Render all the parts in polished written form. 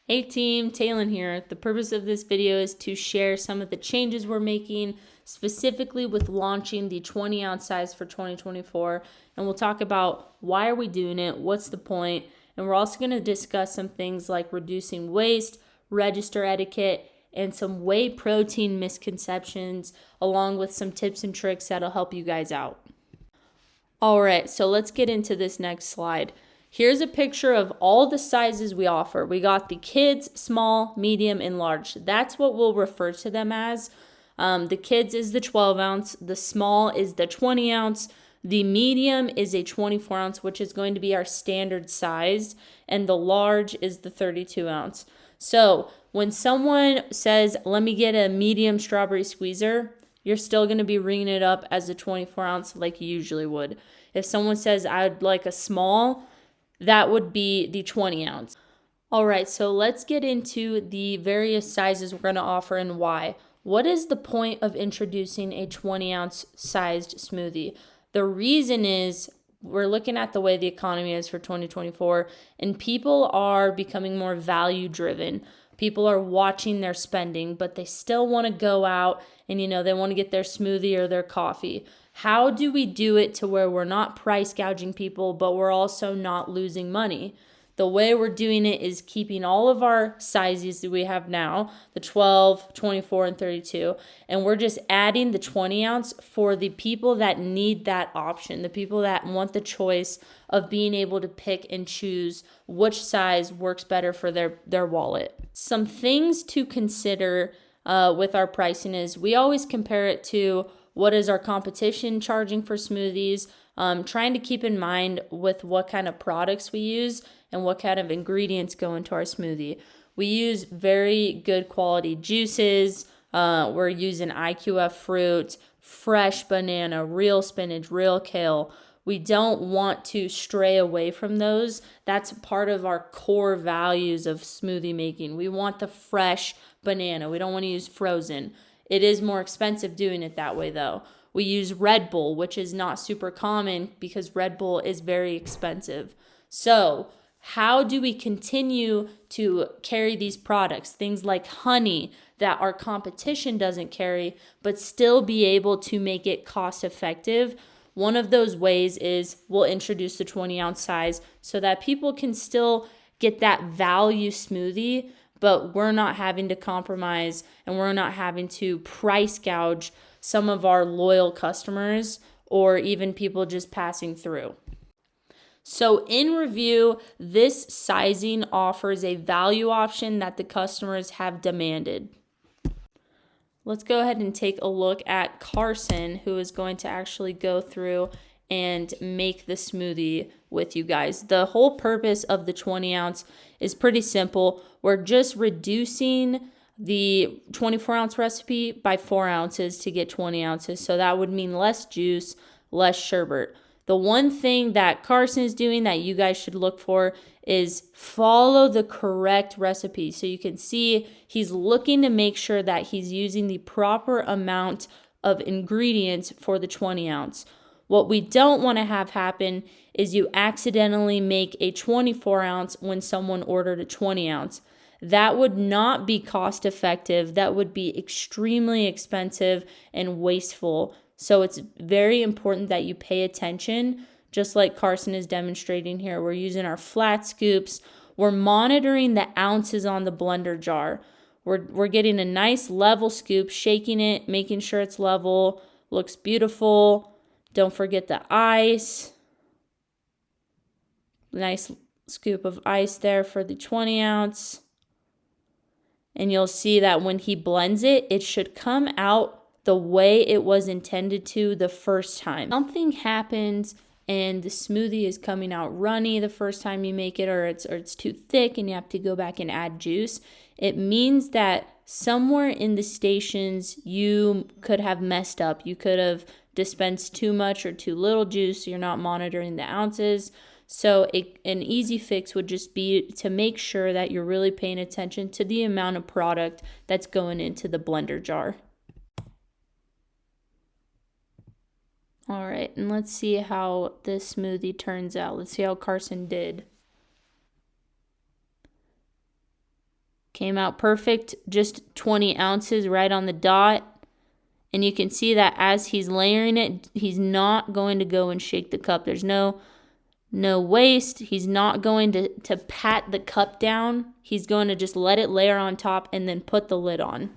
Hey team, Taylin here. The purpose of this video is to share some of the changes we're making, specifically with launching the 20-ounce size for 2024. And we'll talk about why are we doing it, what's the point, and we're also going to discuss some things like reducing waste, register etiquette, and some whey protein misconceptions, along with some tips and tricks that'll help you guys out. All right, so let's get into this next slide. Here's a picture of all the sizes we offer. We got the kids, small, medium, and large. That's what we'll refer to them as. The kids is the 12 ounce, the small is the 20 ounce, the medium is a 24 ounce, which is going to be our standard size, and the large is the 32 ounce. So when someone says, let me get a medium strawberry squeezer, you're still going to be ringing it up as a 24 ounce like you usually would. If someone says, I'd like a small, that would be the 20 ounce. All right, so let's get into the various sizes we're going to offer and why. What is the point of introducing a 20 ounce sized smoothie? The reason is we're looking at the way the economy is for 2024, and people are becoming more value driven. People are watching their spending, but they still want to go out and, they want to get their smoothie or their coffee. How do we do it to where we're not price gouging people, but we're also not losing money? The way we're doing it is keeping all of our sizes that we have now, the 12, 24, and 32, and we're just adding the 20 ounce for the people that need that option, the people that want the choice of being able to pick and choose which size works better for their wallet. Some things to consider with our pricing is we always compare it to what is our competition charging for smoothies, trying to keep in mind with what kind of products we use and what kind of ingredients go into our smoothie. We use very good quality juices. We're using IQF fruit, fresh banana, real spinach, real kale. We don't want to stray away from those. That's part of our core values of smoothie making. We want the fresh banana. We don't want to use frozen. It is more expensive doing it that way, though. We use Red Bull, which is not super common because Red Bull is very expensive. So, how do we continue to carry these products, things like honey that our competition doesn't carry, but still be able to make it cost effective? One of those ways is we'll introduce the 20 ounce size so that people can still get that value smoothie, but we're not having to compromise and we're not having to price gouge some of our loyal customers or even people just passing through. So in review, this sizing offers a value option that the customers have demanded. Let's go ahead and take a look at Carson, who is going to actually go through and make the smoothie with you guys. The whole purpose of the 20 ounce is pretty simple. We're just reducing the 24 ounce recipe by 4 ounces to get 20 ounces. So that would mean less juice, less sherbet. The one thing that Carson is doing that you guys should look for is follow the correct recipe. So you can see he's looking to make sure that he's using the proper amount of ingredients for the 20 ounce. What we don't want to have happen is you accidentally make a 24 ounce when someone ordered a 20 ounce. That would not be cost effective. That would be extremely expensive and wasteful. So it's very important that you pay attention, just like Carson is demonstrating here. We're using our flat scoops. We're monitoring the ounces on the blender jar. We're getting a nice level scoop, shaking it, making sure it's level, looks beautiful. Don't forget the ice. Nice scoop of ice there for the 20 ounce. And you'll see that when he blends it, it should come out the way it was intended to the first time. Something happens and the smoothie is coming out runny the first time you make it, or it's too thick and you have to go back and add juice. It means that somewhere in the stations you could have messed up. You could have dispensed too much or too little juice. So you're not monitoring the ounces. So an easy fix would just be to make sure that you're really paying attention to the amount of product that's going into the blender jar. All right, and let's see how this smoothie turns out. Let's see how Carson did. Came out perfect, just 20 ounces right on the dot. And you can see that as he's layering it, he's not going to go and shake the cup. There's no waste. He's not going to pat the cup down. He's going to just let it layer on top and then put the lid on.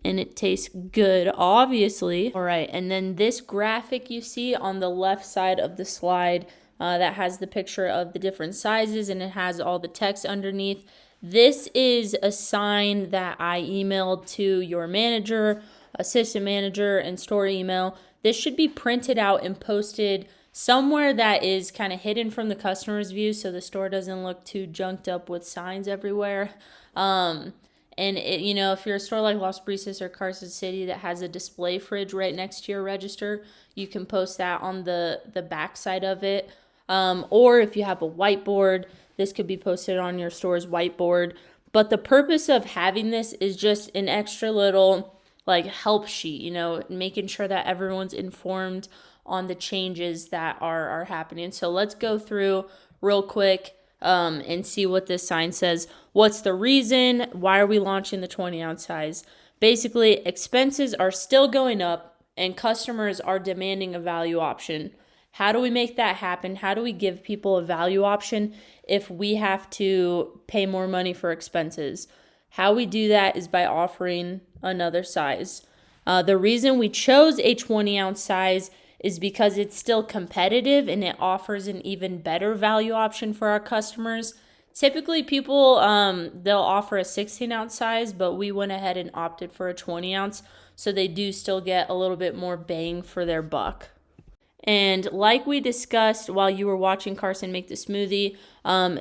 And it tastes good, obviously. All right, and then this graphic you see on the left side of the slide that has the picture of the different sizes, and it has all the text underneath. This is a sign that I emailed to your manager, assistant manager, and store email. This should be printed out and posted somewhere that is kind of hidden from the customer's view so the store doesn't look too junked up with signs everywhere. And if you're a store like Las Brisas or Carson City that has a display fridge right next to your register, you can post that on the back side of it. Or if you have a whiteboard, this could be posted on your store's whiteboard. But the purpose of having this is just an extra little help sheet, making sure that everyone's informed on the changes that are happening. So let's go through real quick and see what this sign says. What's the reason? Why are we launching the 20-ounce size? Basically, expenses are still going up and customers are demanding a value option. How do we make that happen? How do we give people a value option if we have to pay more money for expenses? How we do that is by offering another size. The reason we chose a 20-ounce size is because it's still competitive and it offers an even better value option for our customers. Typically, people, they'll offer a 16-ounce size, but we went ahead and opted for a 20-ounce, so they do still get a little bit more bang for their buck. And like we discussed while you were watching Carson make the smoothie,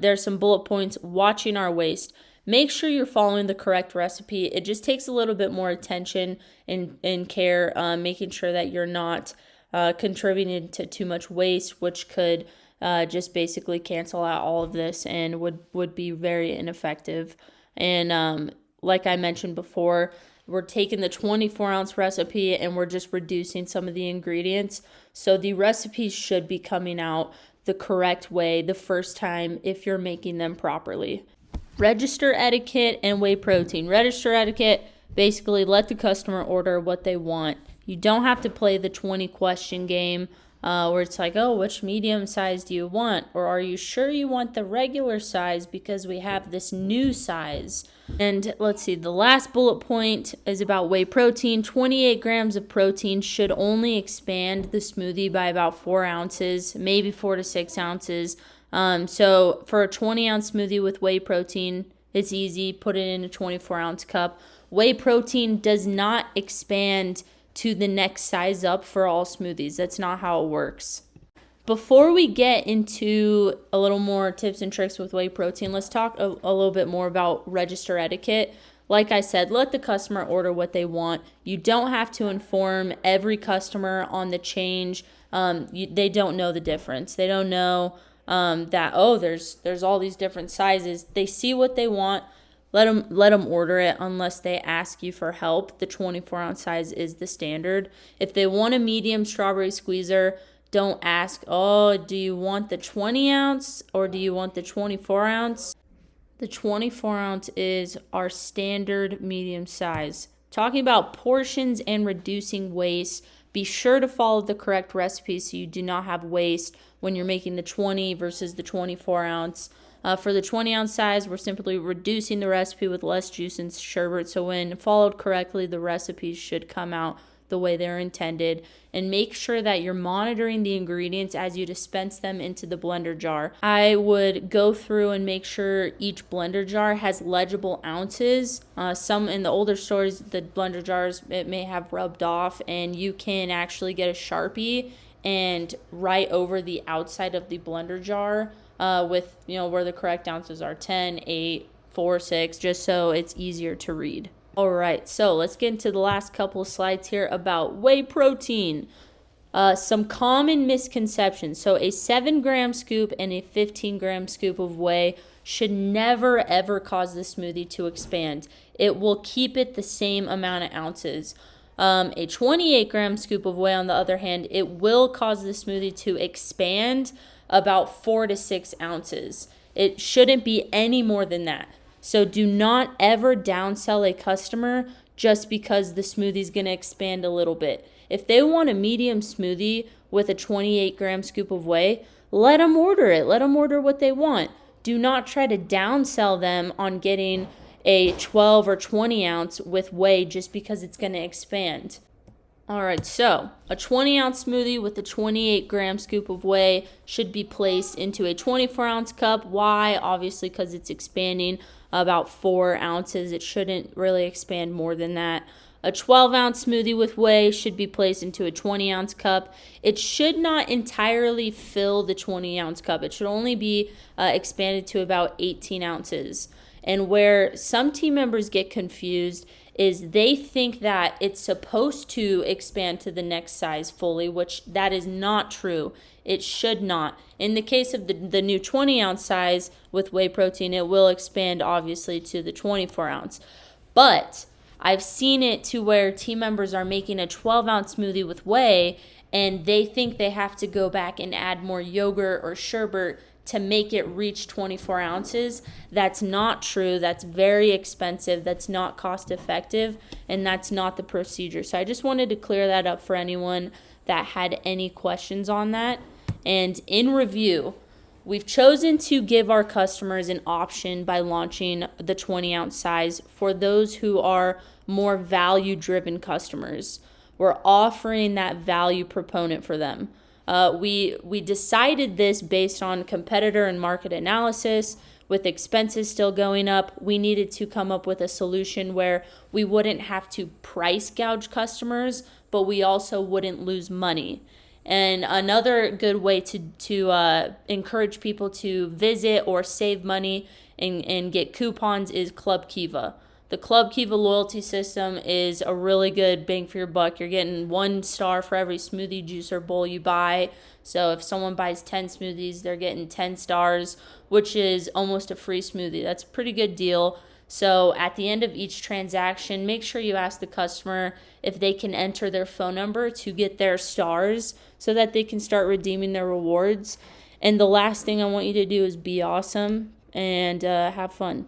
there's some bullet points. Watching our waste. Make sure you're following the correct recipe. It just takes a little bit more attention and care, making sure that you're not contributing to too much waste, which could just basically cancel out all of this and would be very ineffective. And like I mentioned before, we're taking the 24-ounce recipe and we're just reducing some of the ingredients. So the recipes should be coming out the correct way the first time if you're making them properly. Register etiquette and whey protein. Register etiquette, basically let the customer order what they want. You don't have to play the 20-question game where it's like, oh, which medium size do you want? Or are you sure you want the regular size because we have this new size? And let's see, the last bullet point is about whey protein. 28 grams of protein should only expand the smoothie by about 4 ounces, maybe 4 to 6 ounces. So for a 20-ounce smoothie with whey protein, it's easy. Put it in a 24-ounce cup. Whey protein does not expand to the next size up for all smoothies. That's not how it works. Before we get into a little more tips and tricks with whey protein, let's talk a little bit more about register etiquette. Like I said, let the customer order what they want. You don't have to inform every customer on the change. They don't know the difference. They don't know that, oh, there's all these different sizes. They see what they want. Let them order it unless they ask you for help. The 24-ounce size is the standard. If they want a medium strawberry squeezer, don't ask, oh, do you want the 20-ounce or do you want the 24-ounce? The 24-ounce is our standard medium size. Talking about portions and reducing waste, be sure to follow the correct recipe so you do not have waste when you're making the 20 versus the 24-ounce. For the 20-ounce size, we're simply reducing the recipe with less juice and sherbet. So when followed correctly, the recipes should come out the way they're intended. And make sure that you're monitoring the ingredients as you dispense them into the blender jar. I would go through and make sure each blender jar has legible ounces. Some in the older stores, the blender jars, it may have rubbed off, and you can actually get a Sharpie and write over the outside of the blender jar with, where the correct ounces are, 10, 8, 4, 6, just so it's easier to read. All right, so let's get into the last couple of slides here about whey protein. Some common misconceptions. So a 7-gram scoop and a 15-gram scoop of whey should never, ever cause the smoothie to expand. It will keep it the same amount of ounces. A 28-gram scoop of whey, on the other hand, it will cause the smoothie to expand about 4 to 6 ounces. It shouldn't be any more than that. So do not ever downsell a customer just because the smoothie is going to expand a little bit. If they want a medium smoothie with a 28-gram scoop of whey, let them order it. Let them order what they want. Do not try to downsell them on getting a 12 or 20 ounce with whey just because it's going to expand. All right, so a 20-ounce smoothie with a 28-gram scoop of whey should be placed into a 24-ounce cup. Why? Obviously, because it's expanding about 4 ounces. It shouldn't really expand more than that. A 12-ounce smoothie with whey should be placed into a 20-ounce cup. It should not entirely fill the 20-ounce cup. It should only be expanded to about 18 ounces. And where some team members get confused is they think that it's supposed to expand to the next size fully, which that is not true. It should not. In the case of the new 20-ounce size with whey protein, it will expand obviously to the 24-ounce. But I've seen it to where team members are making a 12-ounce smoothie with whey and they think they have to go back and add more yogurt or sherbet to make it reach 24 ounces. That's not true. That's very expensive. That's not cost effective, and that's not the procedure. So I just wanted to clear that up for anyone that had any questions on that. And in review, we've chosen to give our customers an option by launching the 20-ounce size for those who are more value-driven customers. We're offering that value proponent for them. We decided this based on competitor and market analysis. With expenses still going up, we needed to come up with a solution where we wouldn't have to price gouge customers, but we also wouldn't lose money. And another good way to encourage people to visit or save money and get coupons is Club Kiva. The Club Kiva loyalty system is a really good bang for your buck. You're getting 1 star for every smoothie, juice, or bowl you buy. So if someone buys 10 smoothies, they're getting 10 stars, which is almost a free smoothie. That's a pretty good deal. So at the end of each transaction, make sure you ask the customer if they can enter their phone number to get their stars so that they can start redeeming their rewards. And the last thing I want you to do is be awesome and have fun.